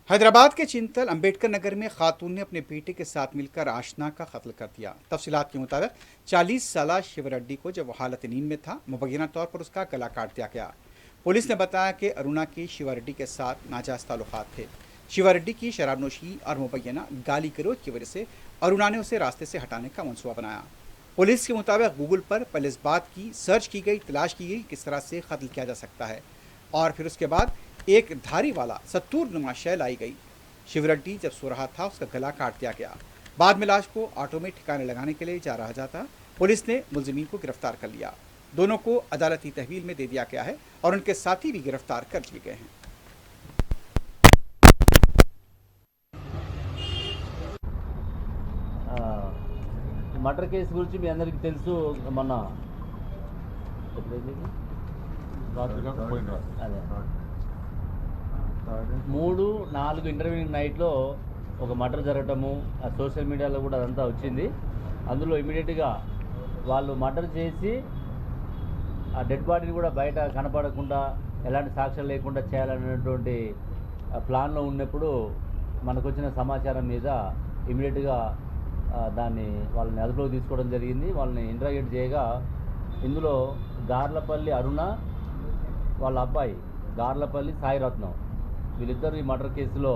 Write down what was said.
हैदराबाद के चिंतल अंबेडकर नगर में खातून ने अपने बेटे के साथ मिलकर आशना का कत्ल कर दिया। तफसीलात के मुताबिक 40 साला शिव रेड्डी को जब वो हालत नींद में था, मुबैना तौर पर उसका गला काट दिया गया। पुलिस ने बताया कि अरुणा के शिवा रेड्डी के साथ नाजायज ताल्लुकात थे। शिवा रेड्डी की शराबनोशी और मुबैना गाली गलौज की वजह से अरुणा ने उसे रास्ते से हटाने का मनसूबा बनाया। पुलिस के मुताबिक गूगल पर पहले इस बात की सर्च की गई, तलाश की गई किस तरह से कत्ल किया जा सकता है, और फिर उसके बाद एक धारी वाला सत्तूर नुमा शय लाई गई। शिव रेड्डी जब सो रहा था, उसका गला काट दिया गया। बाद में लाश को ऑटो में ठिकाने लगाने के लिए जा रहा था। पुलिस ने मुलजिमीन को गिरफ्तार कर लिया। दोनों को अदालती तहवील में दे दिया गया है और उनके साथी भी गिरफ्तार कर लिए गए हैं। మర్డర్ కేసు గురించి మీ అందరికీ తెలుసు. మొన్న అదే 3-4 ఇంటర్వ్యూయింగ్ నైట్లో ఒక మర్డర్ జరగటము సోషల్ మీడియాలో కూడా అదంతా వచ్చింది. అందులో ఇమీడియట్గా వాళ్ళు మర్డర్ చేసి ఆ డెడ్ బాడీని కూడా బయట కనపడకుండా ఎలాంటి సాక్ష్యాలు లేకుండా చేయాలనేటువంటి ప్లాన్లో ఉన్నప్పుడు మనకు వచ్చిన సమాచారం మీద ఇమీడియట్గా దాన్ని వాళ్ళని అదుపులోకి తీసుకోవడం జరిగింది. వాళ్ళని ఇంట్రాగేట్ చేయగా ఇందులో గార్లపల్లి అరుణ, వాళ్ళ అబ్బాయి గార్లపల్లి సాయిరత్నం, వీళ్ళిద్దరు ఈ మర్డర్ కేసులో